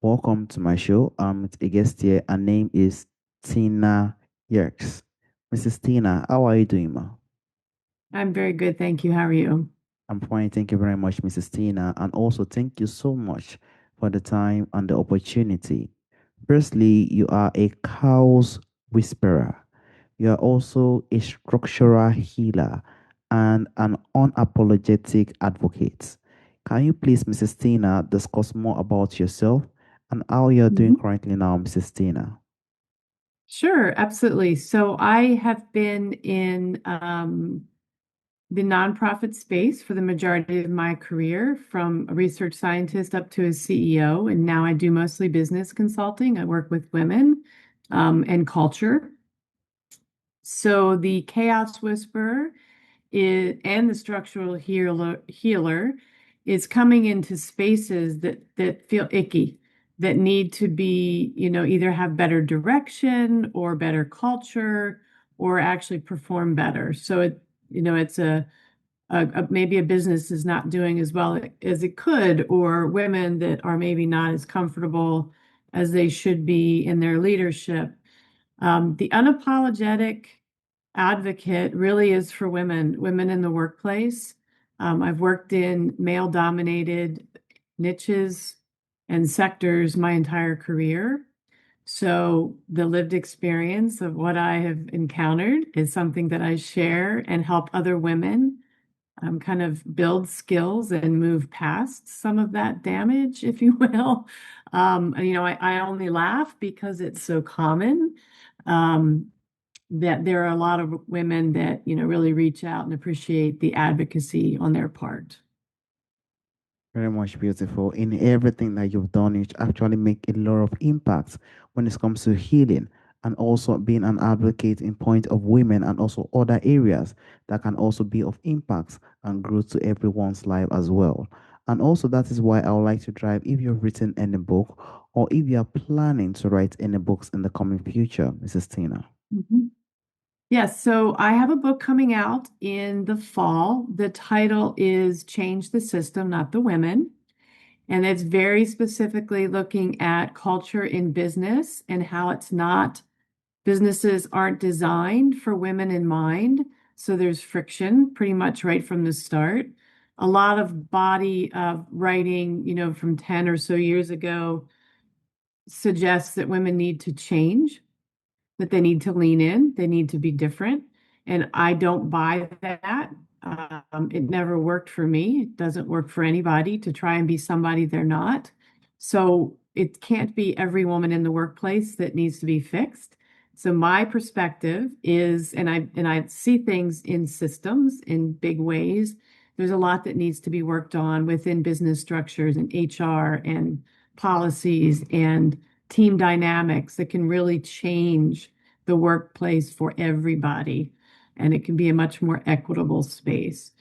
Welcome to my show. With a guest here. Her name is Tina Yerkes. Mrs. Tina, how are you doing, ma? I'm very good, thank you. How are you? I'm fine. Thank you very much, Mrs. Tina. And also, thank you so much for the time and the opportunity. Firstly, you are a cow's whisperer. You are also a structural healer and an unapologetic advocate. Can you please, Mrs. Tina, discuss more about yourself and how you're doing Mhm. currently now, Mrs. Tina? Sure, absolutely. So I have been in the nonprofit space for the majority of my career, from a research scientist up to a CEO, and now I do mostly business consulting. I work with women and culture. So the chaos whisperer and the structural healer is coming into spaces that feel icky, that need to be, either have better direction or better culture or actually perform better. So it's maybe a business is not doing as well as it could, or women that are maybe not as comfortable as they should be in their leadership. The unapologetic advocate really is for women in the workplace. I've worked in male-dominated niches and sectors my entire career. So the lived experience of what I have encountered is something that I share and help other women kind of build skills and move past some of that damage, if you will. I only laugh because it's so common. Um, that there are a lot of women that, really reach out and appreciate the advocacy on their part. Very much beautiful. In everything that you've done, you actually make a lot of impact when it comes to healing and also being an advocate in point of women and also other areas that can also be of impact and growth to everyone's life as well. And also that is why I would like to drive if you've written any book or if you are planning to write any books in the coming future, Mrs. Tina. Mhm. Yes, so I have a book coming out in the fall. The title is Change the System, Not the Women. And it's very specifically looking at culture in business and how it's not, businesses aren't designed for women in mind. So there's friction pretty much right from the start. A lot of body of writing, from 10 or so years ago suggests that women need to change, that they need to lean in, they need to be different. And I don't buy that. It never worked for me. It doesn't work for anybody to try and be somebody they're not. So it can't be every woman in the workplace that needs to be fixed. So my perspective is, and I see things in systems in big ways. There's a lot that needs to be worked on within business structures and HR and policies and team dynamics that can really change the workplace for everybody. And it can be a much more equitable space.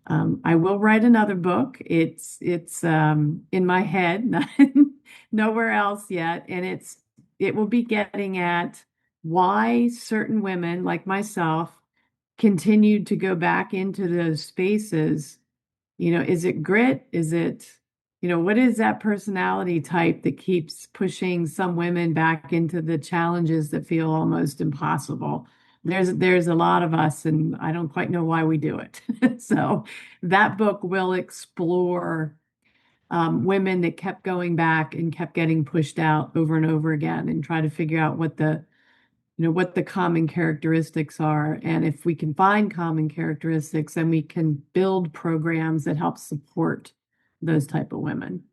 I will write another book. It's in my head, not nowhere else yet, and it will be getting at why certain women like myself continued to go back into those spaces. Is it grit? Is it, what is that personality type that keeps pushing some women back into the challenges that feel almost impossible? There's a lot of us, and I don't quite know why we do it. So that book will explore women that kept going back and kept getting pushed out over and over again, and try to figure out what the common characteristics are. And if we can find common characteristics, then we can build programs that help support those type of women.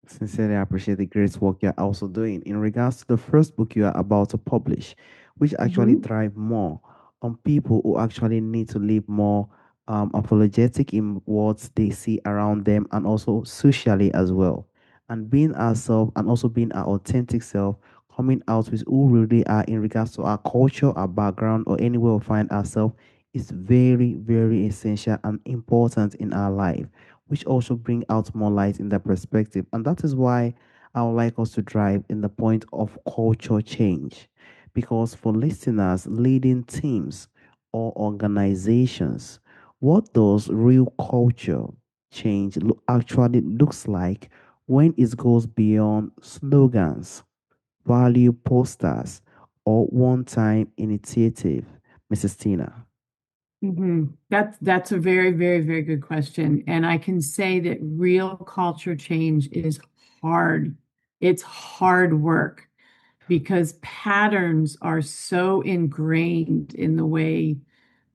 Sincerely appreciate the great work you're also doing. In regards to the first book you are about to publish, which actually Mhm. drive more on people who actually need to live more apologetic in what they see around them and also socially as well. And being ourselves and also being our authentic self, coming out with who we really are in regards to our culture, our background, or anywhere we find ourselves is very, very essential and important in our life, which also bring out more light in the perspective. And that is why I would like us to drive in the point of culture change. Because for listeners leading teams or organizations, what does real culture change actually looks like when it goes beyond slogans, value posters, or one-time initiative, Mrs. Tina? That's a very, very, very good question. And I can say that real culture change is hard. It's hard work because patterns are so ingrained in the way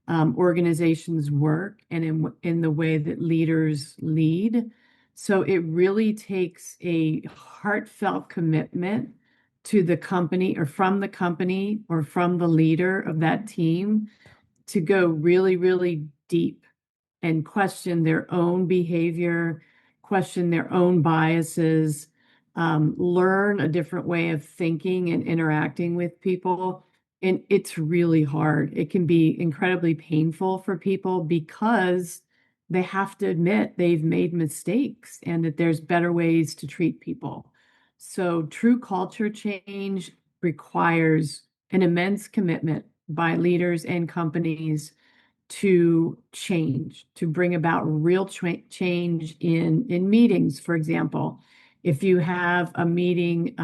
organizations work and in the way that leaders lead. So it really takes a heartfelt commitment to the company or from the company or from the leader of that team to go really, really deep and question their own behavior, question their own biases, learn a different way of thinking and interacting with people. And it's really hard. It can be incredibly painful for people because they have to admit they've made mistakes and that there's better ways to treat people. So, true culture change requires an immense commitment by leaders and companies to change, to bring about real change in meetings, for example. If you have a meeting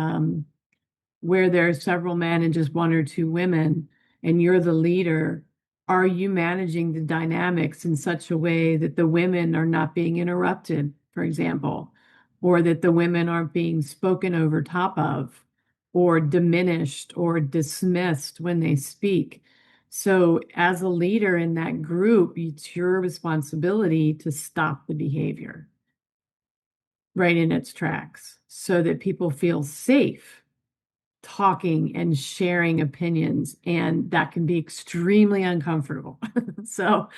where there are several men and just one or two women, and you're the leader, are you managing the dynamics in such a way that the women are not being interrupted, for example, or that the women aren't being spoken over top of, or diminished or dismissed when they speak? So, as a leader in that group, it's your responsibility to stop the behavior right in its tracks so that people feel safe talking and sharing opinions, and that can be extremely uncomfortable. So,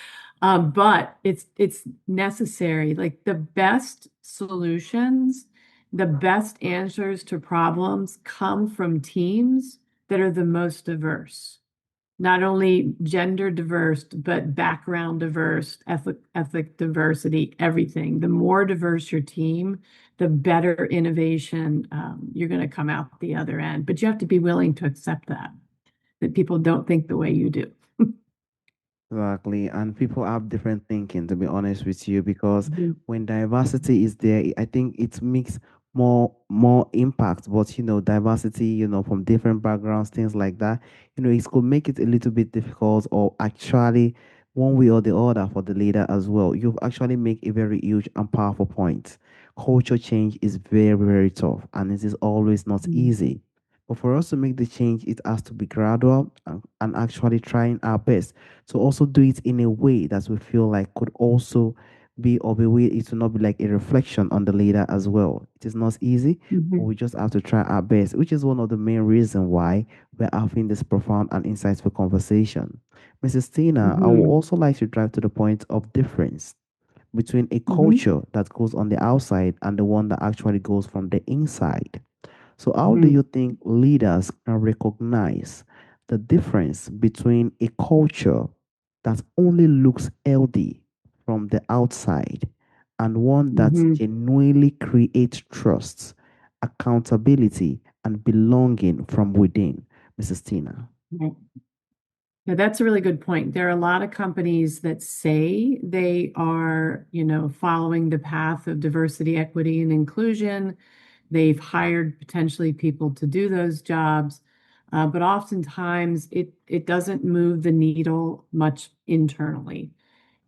but it's necessary. Like the best solutions, the best answers to problems come from teams that are the most diverse, not only gender diverse, but background diverse, ethnic diversity, everything. The more diverse your team, the better innovation you're going to come out the other end. But you have to be willing to accept that people don't think the way you do. Exactly. And people have different thinking, to be honest with you, because Mhm. when diversity is there, I think it makes more impact. But diversity, from different backgrounds, things like that, it could make it a little bit difficult or actually one way or the other for the leader as well. You've actually make a very huge and powerful point. Culture change is very, very tough and it is always not Mhm. easy. But for us to make the change, it has to be gradual and actually trying our best to also do it in a way that we feel like could also be of a way it will not be like a reflection on the leader as well. It is not easy, but Mhm. we just have to try our best, which is one of the main reasons why we're having this profound and insightful conversation. Mrs. Tina, I would Mhm. also like to drive to the point of difference between a Mhm. culture that goes on the outside and the one that actually goes from the inside. So, how do Mhm. you think leaders can recognize the difference between a culture that only looks healthy from the outside and one that Mhm. genuinely creates trust, accountability, and belonging from within, Mrs. Tina? Right. Yeah, that's a really good point. There are a lot of companies that say they are, following the path of diversity, equity, and inclusion. They've hired potentially people to do those jobs, but oftentimes it doesn't move the needle much internally.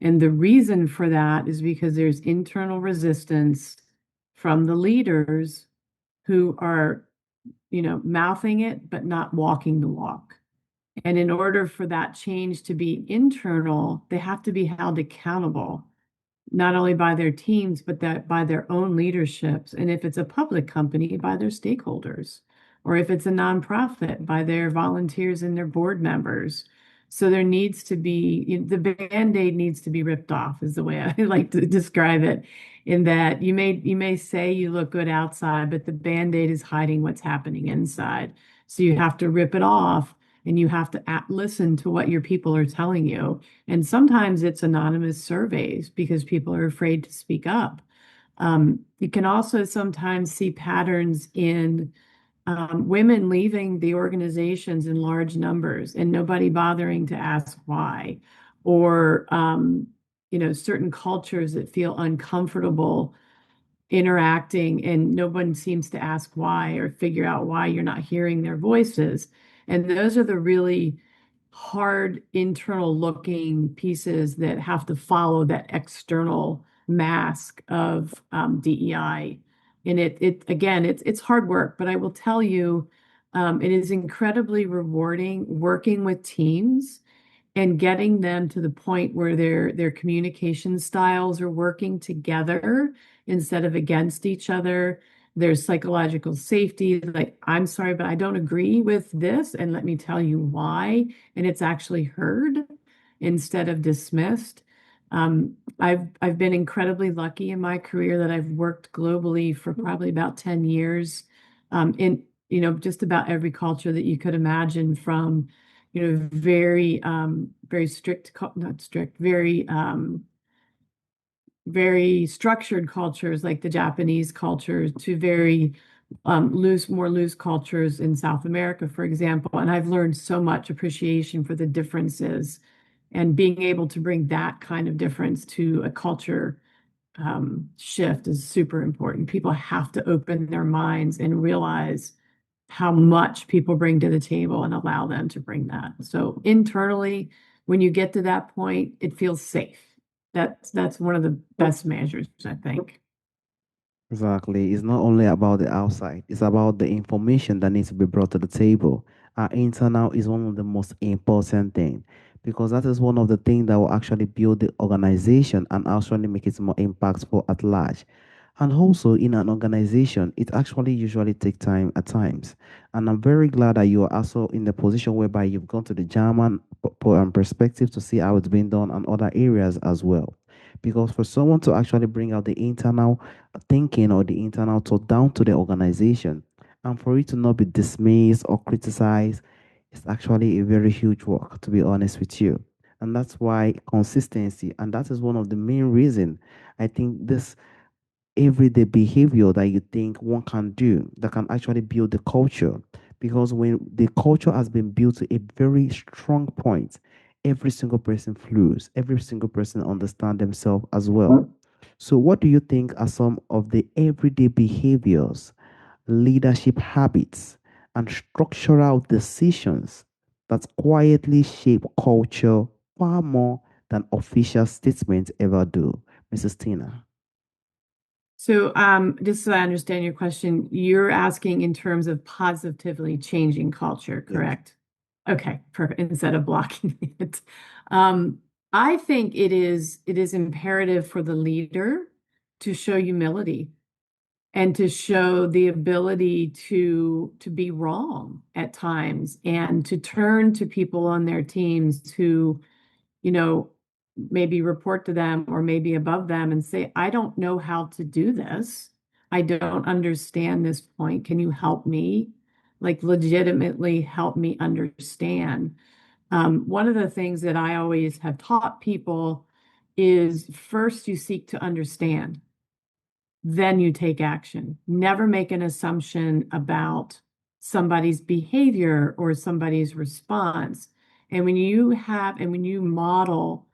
And the reason for that is because there's internal resistance from the leaders who are, mouthing it, but not walking the walk. And in order for that change to be internal, they have to be held accountable not only by their teams, but that by their own leaderships. And if it's a public company, by their stakeholders, or if it's a nonprofit, by their volunteers and their board members. So there needs to be, the Band-Aid needs to be ripped off, is the way I like to describe it. In that you may say you look good outside, but the Band-Aid is hiding what's happening inside. So you have to rip it off and you have to listen to what your people are telling you, and sometimes it's anonymous surveys because people are afraid to speak up. You can also sometimes see patterns in women leaving the organizations in large numbers and nobody bothering to ask why, or certain cultures that feel uncomfortable interacting and no one seems to ask why or figure out why you're not hearing their voices. And those are the really hard internal looking pieces that have to follow that external mask of DEI. And it again, it's hard work, but I will tell you, it is incredibly rewarding working with teams and getting them to the point where their communication styles are working together instead of against each other. There's psychological safety, like, I'm sorry, but I don't agree with this, and let me tell you why. And it's actually heard instead of dismissed. I've been incredibly lucky in my career that I've worked globally for probably about 10 years, in just about every culture that you could imagine, from very strict, not strict, very structured cultures like the Japanese culture to very more loose cultures in South America, for example. And I've learned so much appreciation for the differences and being able to bring that kind of difference to a culture shift is super important. People have to open their minds and realize how much people bring to the table and allow them to bring that. So internally, when you get to that point, it feels safe. That's one of the best measures, I think. Exactly. It's not only about the outside, it's about the information that needs to be brought to the table. Our internal is one of the most important thing because that is one of the things that will actually build the organization and actually make it more impactful at large. And also in an organization, it actually usually take time at times. And I'm very glad that you are also in the position whereby you've gone to the German perspective to see how it's been done and other areas as well. Because for someone to actually bring out the internal thinking or the internal thought down to the organization and for it to not be dismissed or criticized, it's actually a very huge work, to be honest with you. And that's why consistency, and that is one of the main reason I think this everyday behavior that you think one can do that can actually build the culture. Because when the culture has been built to a very strong point, every single person flows, every single person understands themselves as well. So, what do you think are some of the everyday behaviors, leadership habits, and structural decisions that quietly shape culture far more than official statements ever do? Mrs. Tina. So, just so I understand your question, you're asking in terms of positively changing culture, Yes. correct? Okay, perfect. Instead of blocking it. Um, I think it is imperative for the leader to show humility and to show the ability to be wrong at times and to turn to people on their teams who, you know, maybe report to them or maybe above them and say, I don't know how to do this. I don't understand this point. Can you help me? Like, legitimately help me understand. One of the things that I always have taught people is first you seek to understand, then you take action. Never make an assumption about somebody's behavior or somebody's response. And when you model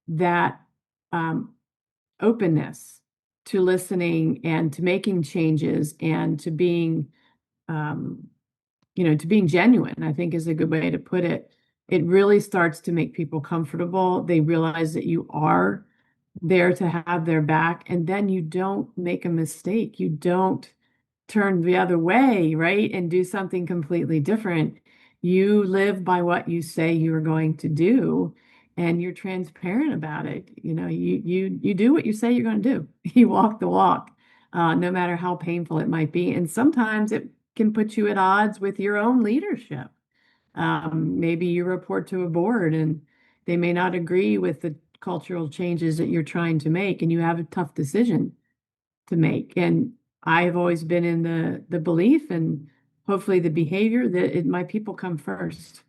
that um, openness to listening and to making changes and to being, um, to being genuine, I think is a good way to put it. It really starts to make people comfortable. They realize that you are there to have their back, and then you don't make a mistake. You don't turn the other way, right? And do something completely different. You live by what you say you're going to do, and you're transparent about it. You do what you say you're going to do. You walk the walk, no matter how painful it might be. And sometimes it can put you at odds with your own leadership. Maybe you report to a board and they may not agree with the cultural changes that you're trying to make, and you have a tough decision to make. And I've always been in the belief and hopefully the behavior that my people come first.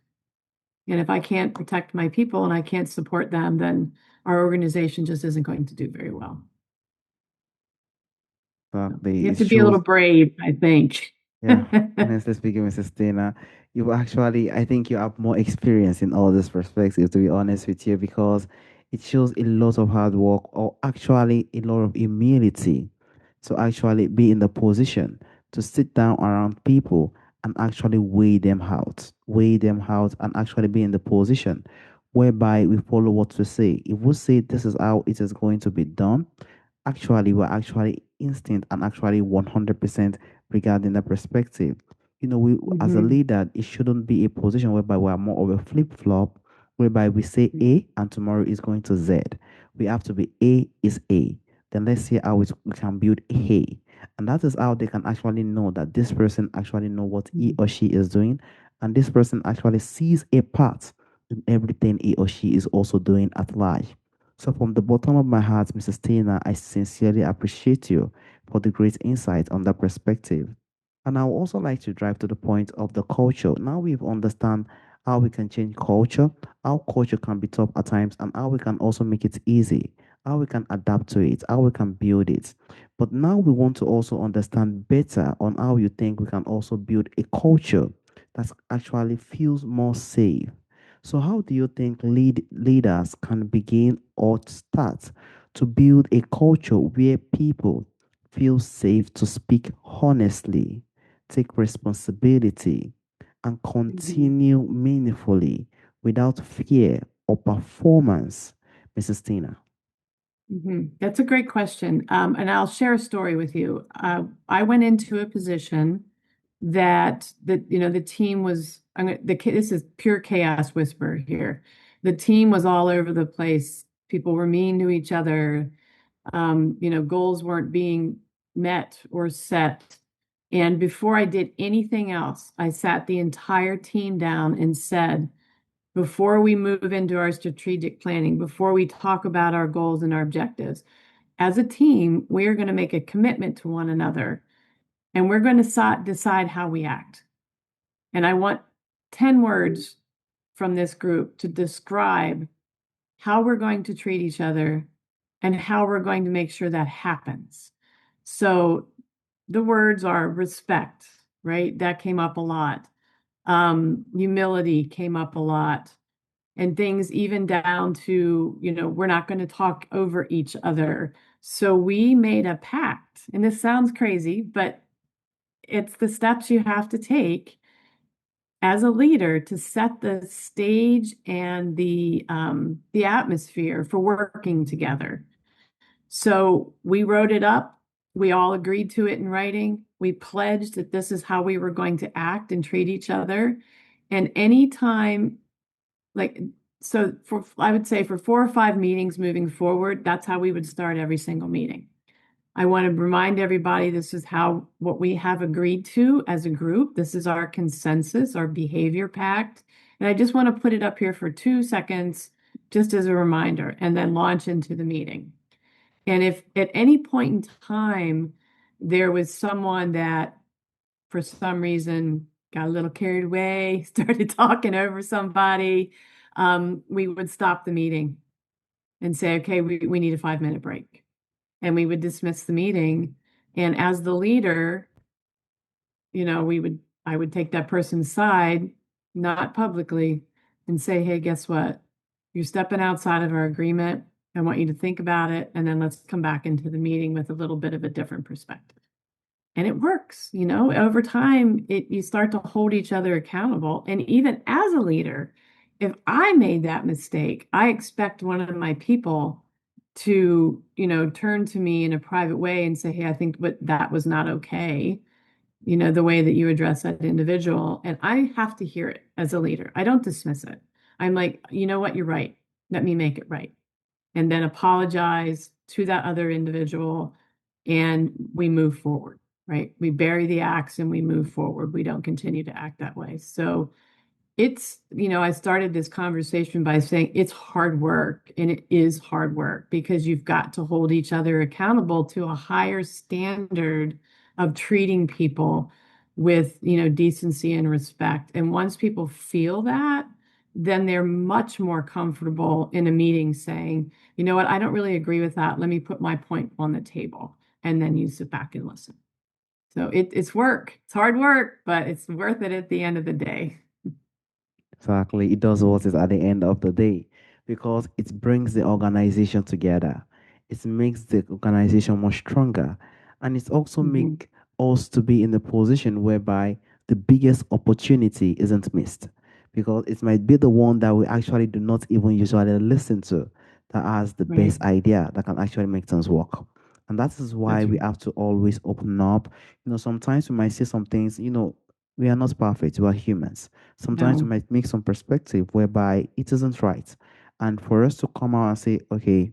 And if I can't protect my people and I can't support them, then our organization just isn't going to do very well. So you Exactly. have It to be a little shows. brave, I think. Yeah, honestly speaking, Mrs. Tina, you actually, I think you have more experience in all these perspectives, to be honest with you, because it shows a lot of hard work or actually a lot of humility to actually be in the position to sit down around people and actually weigh them out, and actually be in the position whereby we follow what we say. If we say this is how it is going to be done, actually we're actually instinct and actually 100% regarding the perspective. We, as a Hmm. leader, it shouldn't be a position whereby we are more of a flip-flop, whereby we say A and tomorrow is going to Z. We have to be A is A. Then let's see how we can build A. And that is how they can actually know that this person actually know what he or she is doing. And this person actually sees a part in everything he or she is also doing at large. So, from the bottom of my heart, Mrs. Tina, I sincerely appreciate you for the great insight on that perspective. And I would also like to drive to the point of the culture. Now we've understand how we can change culture, how culture can be tough at times, and how we can also make it easy, how we can adapt to it, how we can build it. But now we want to also understand better on how you think we can also build a culture that actually feels more safe. So, how do you think leaders can begin or start to build a culture where people feel safe to speak honestly, take responsibility, and Hmm. continue meaningfully without fear or performance, Mrs. Tina? That's a great question. And I'll share a story with you. I went into a position that the team was, this is pure chaos whisper here. The team was all over the place. People were mean to each other. Goals weren't being met or set. And before I did anything else, I sat the entire team down and said, before we move into our strategic planning, before we talk about our goals and our objectives, as a team, we are going to make a commitment to one another and we're going to decide how we act. And I want 10 words from this group to describe how we're going to treat each other and how we're going to make sure that happens. So the words are respect, right? That came up a lot. Humility came up a lot. And things even down to, we're not going to talk over each other. So we made a pact. And this sounds crazy, but it's the steps you have to take as a leader to set the stage and the atmosphere for working together. So we wrote it up. We all agreed to it in writing. We pledged that this is how we were going to act and treat each other. And anytime, like, so for, I would say for 4 or 5 meetings moving forward, that's how we would start every single meeting. I want to remind everybody this is what we have agreed to as a group. This is our consensus, our behavior pact. And I just want to put it up here for 2 seconds, just as a reminder, and then launch into the meeting. And if at any point in time there was someone that for some reason got a little carried away, started talking over somebody, we would stop the meeting and say, okay, we need a 5 minute break. And we would dismiss the meeting. And as the leader, I would take that person's side, not publicly, and say, hey, guess what? You're stepping outside of our agreement. I want you to think about it. And then let's come back into the meeting with a little bit of a different perspective. And it works, over time, you start to hold each other accountable. And even as a leader, if I made that mistake, I expect one of my people to, turn to me in a private way and say, hey, I think that was not okay, the way that you address that individual. And I have to hear it as a leader. I don't dismiss it. I'm like, you know what, you're right. Let me make it right. And then apologize to that other individual and we move forward, right? We bury the axe and we move forward. We don't continue to act that way. So I started this conversation by saying it's hard work, and it is hard work because you've got to hold each other accountable to a higher standard of treating people with, decency and respect. And once people feel that, then they're much more comfortable in a meeting saying, you know what, I don't really agree with that. Let me put my point on the table. And then you sit back and listen. So it's work. It's hard work, but it's worth it at the end of the day. Exactly. It does what is at the end of the day because it brings the organization together. It makes the organization much stronger. And it's also Hmm. make us to be in a position whereby the biggest opportunity isn't missed, because it might be the one that we actually do not even usually listen to, that has the Right. best idea that can actually make things work. And that is why That's we right. have to always open up. Sometimes we might say some things, we are not perfect, we are humans. Sometimes we No. might make some perspective whereby it isn't right. And for us to come out and say, okay,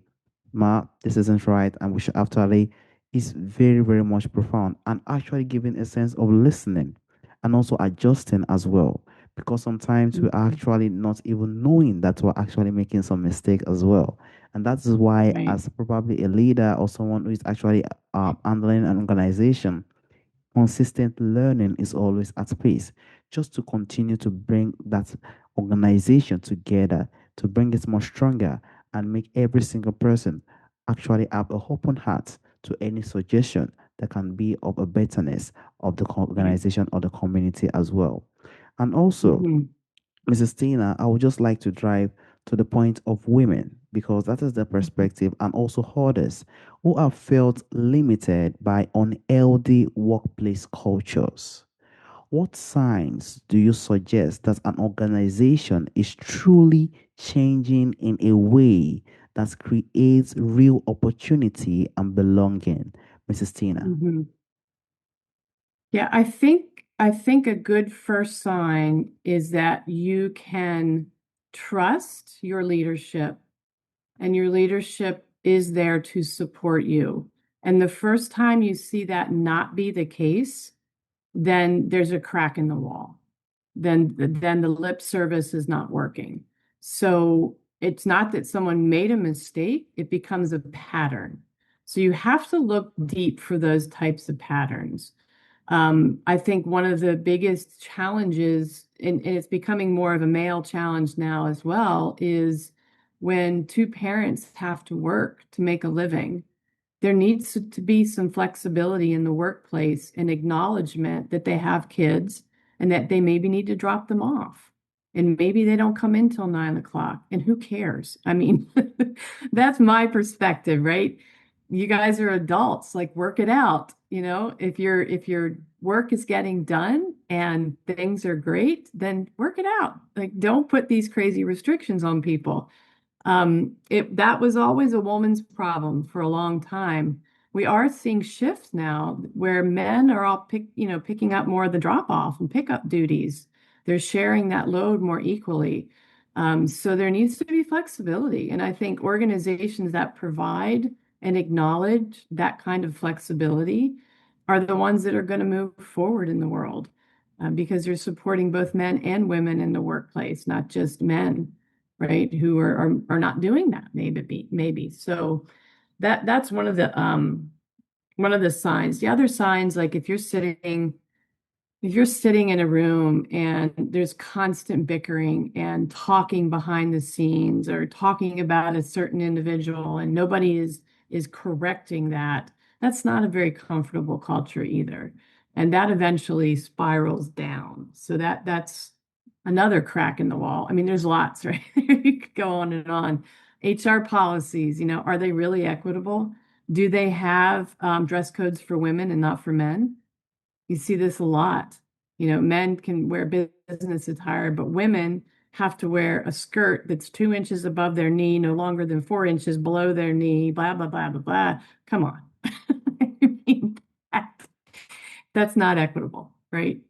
Ma, this isn't right, and we should actually, is very, very much profound, and actually giving a sense of listening and also adjusting as well. Because sometimes we're Mhm. actually not even knowing that we're actually making some mistake as well. And that is why, Right. as probably a leader or someone who is actually handling an organization, consistent learning is always at pace, just to continue to bring that organization together, to bring it more stronger, and make every single person actually have a open heart to any suggestion that can be of a betterness of the Right. organization or the community as well. And also, Hmm. Mrs. Tina, I would just like to drive to the point of women, because that is the perspective, and also others who have felt limited by unhealthy workplace cultures. What signs do you suggest that an organization is truly changing in a way that creates real opportunity and belonging, Mrs. Tina? Hmm. Yeah, I think a good first sign is that you can trust your leadership and your leadership is there to support you. And the first time you see that not be the case, then there's a crack in the wall. Then the lip service is not working. So it's not that someone made a mistake, it becomes a pattern. So you have to look deep for those types of patterns. I think one of the biggest challenges, and it's becoming more of a male challenge now as well, is when two parents have to work to make a living, there needs to be some flexibility in the workplace and acknowledgement that they have kids and that they maybe need to drop them off. And maybe they don't come in till 9 o'clock. And who cares? I mean, that's my perspective, right? You guys are adults, like work it out. If your work is getting done and things are great, then work it out. Like don't put these crazy restrictions on people. That was always a woman's problem for a long time. We are seeing shifts now where men are all picking up more of the drop off and pickup duties. They're sharing that load more equally. So there needs to be flexibility. And I think organizations that provide and acknowledge that kind of flexibility are the ones that are going to move forward in the world, because they're supporting both men and women in the workplace, not just men, right, who are not doing that, maybe. So that's one of the signs. The other signs, like if you're sitting in a room and there's constant bickering and talking behind the scenes or talking about a certain individual and nobody is correcting that, that's not a very comfortable culture either. And that eventually spirals down. So that's another crack in the wall. I mean, there's lots, right? You could go on and on. HR policies, are they really equitable? Do they have dress codes for women and not for men? You see this a lot. Men can wear business attire, but women have to wear a skirt that's 2 inches above their knee, no longer than 4 inches below their knee, blah, blah, blah, blah, blah. Come on. I mean, that, that's not equitable, right?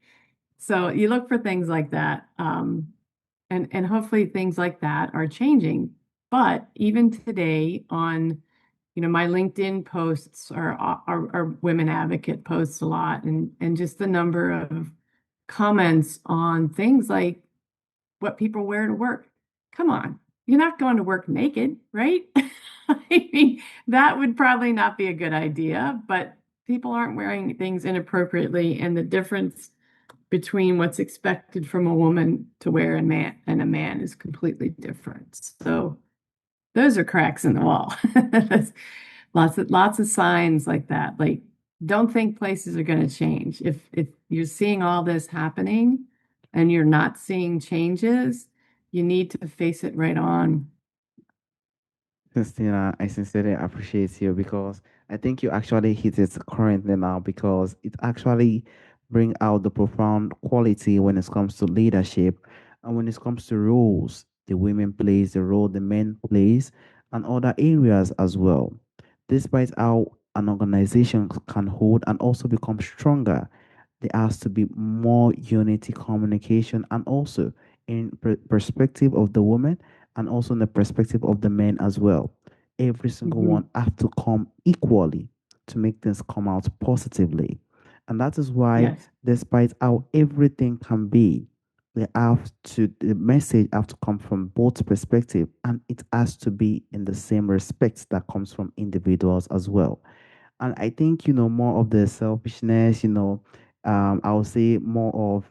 So you look for things like that. And hopefully things like that are changing. But even today on my LinkedIn posts are women advocate posts a lot, and just the number of comments on things like what people wear to work. Come on, you're not going to work naked, right? I mean, that would probably not be a good idea, but people aren't wearing things inappropriately, and the difference between what's expected from a woman to wear and a man is completely different. So those are cracks in the wall. Lots of signs like that. Like, don't think places are going to change. If you're seeing all this happening and you're not seeing changes, you need to face it right on. Christina, I sincerely appreciate you, because I think you actually hit it currently now because it actually bring out the profound quality when it comes to leadership and when it comes to roles the women plays, the role the men plays, and other areas as well. Despite how an organization can hold and also become stronger, there has to be more unity, communication, and also in perspective of the woman and also in the perspective of the men as well. Every single Hmm. one have to come equally to make things come out positively. And that is why, Yes. despite how everything can be, the message have to come from both perspective and it has to be in the same respect that comes from individuals as well. And I think, more of the selfishness, I would say more of,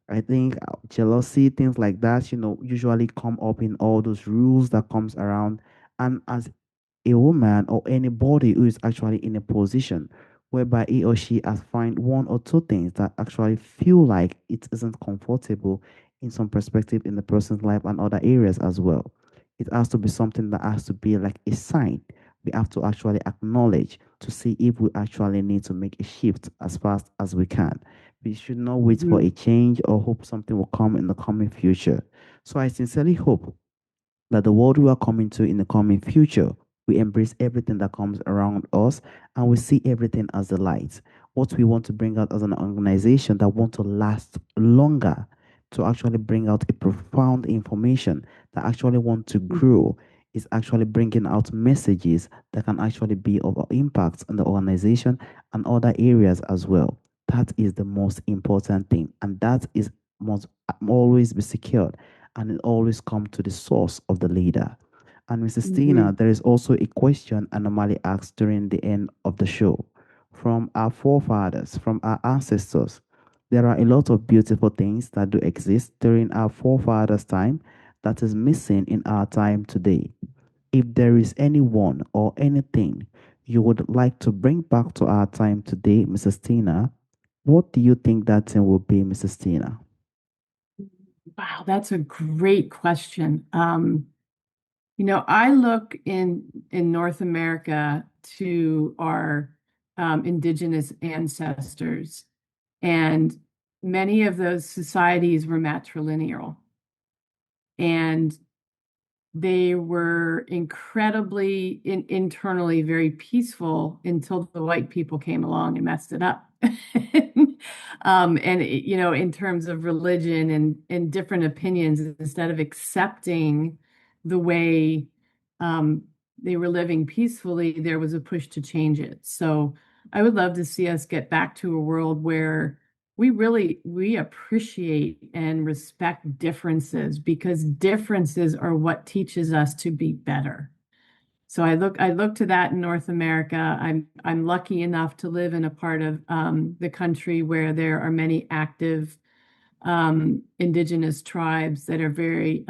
I think jealousy, things like that, usually come up in all those rules that comes around. And as a woman or anybody who is actually in a position whereby he or she has find one or two things that actually feel like it isn't comfortable in some perspective in the person's life and other areas as well. It has to be something that has to be like a sign we have to actually acknowledge to see if we actually need to make a shift as fast as we can. We should not wait for a Hmm. change or hope something will come in the coming future. So I sincerely hope that the world we are coming to in the coming future, we embrace everything that comes around us and we see everything as the light. What we want to bring out as an organization that want to last longer, to actually bring out a profound information that actually want to grow is actually bringing out messages that can actually be of impact on the organization and other areas as well. That is the most important thing, and that is must always be secured and it always come to the source of the leader. And Mrs. Tina, Hmm. there is also a question I normally ask during the end of the show. From our forefathers, from our ancestors, there are a lot of beautiful things that do exist during our forefathers' time that is missing in our time today. If there is anyone or anything you would like to bring back to our time today, Mrs. Tina, what do you think that thing will be, Mrs. Tina? Wow, that's a great question. I look in North America to our indigenous ancestors, and many of those societies were matrilineal, and they were incredibly internally very peaceful until the white people came along and messed it up. In terms of religion and different opinions, instead of accepting the way um, they were living peacefully, there was a push to change it. So I would love to see us get back to a world where we appreciate and respect differences because differences are what teaches us to be better. So I look to that in North America. I'm lucky enough to live in a part of the country where there are many active indigenous tribes that are very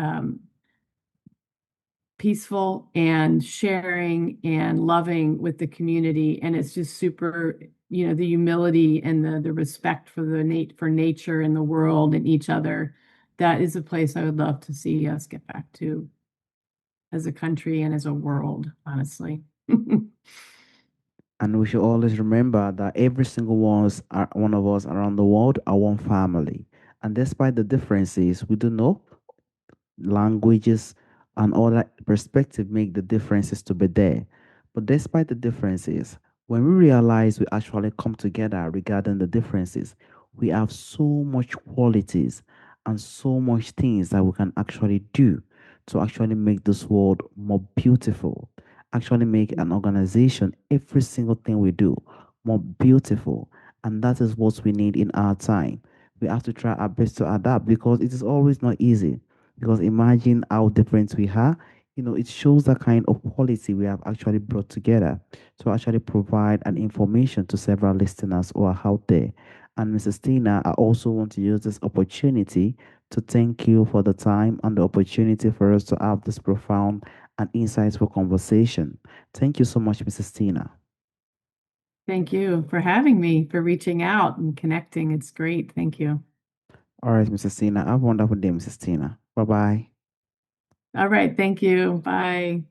peaceful and sharing and loving with the community. And it's just super, the humility and the respect for for nature and the world and each other. That is a place I would love to see us get back to as a country and as a world, honestly. And we should always remember that every single one of us around the world are one family. And despite the differences, we do know languages and other perspective make the differences to be there. But despite the differences, when we realize we actually come together regarding the differences, we have so much qualities and so much things that we can actually do to actually make this world more beautiful, actually make an organization, every single thing we do more beautiful. And that is what we need in our time. We have to try our best to adapt because it is always not easy because imagine how different we are. It shows the kind of quality we have actually brought together to actually provide an information to several listeners who are out there. And Mrs. Tina, I also want to use this opportunity to thank you for the time and the opportunity for us to have this profound and insightful conversation. Thank you so much, Mrs. Tina. Thank you for having me, for reaching out and connecting. It's great. Thank you. All right, Mrs. Tina. Have a wonderful day, Mrs. Tina. Bye bye. All right. Thank you. Bye.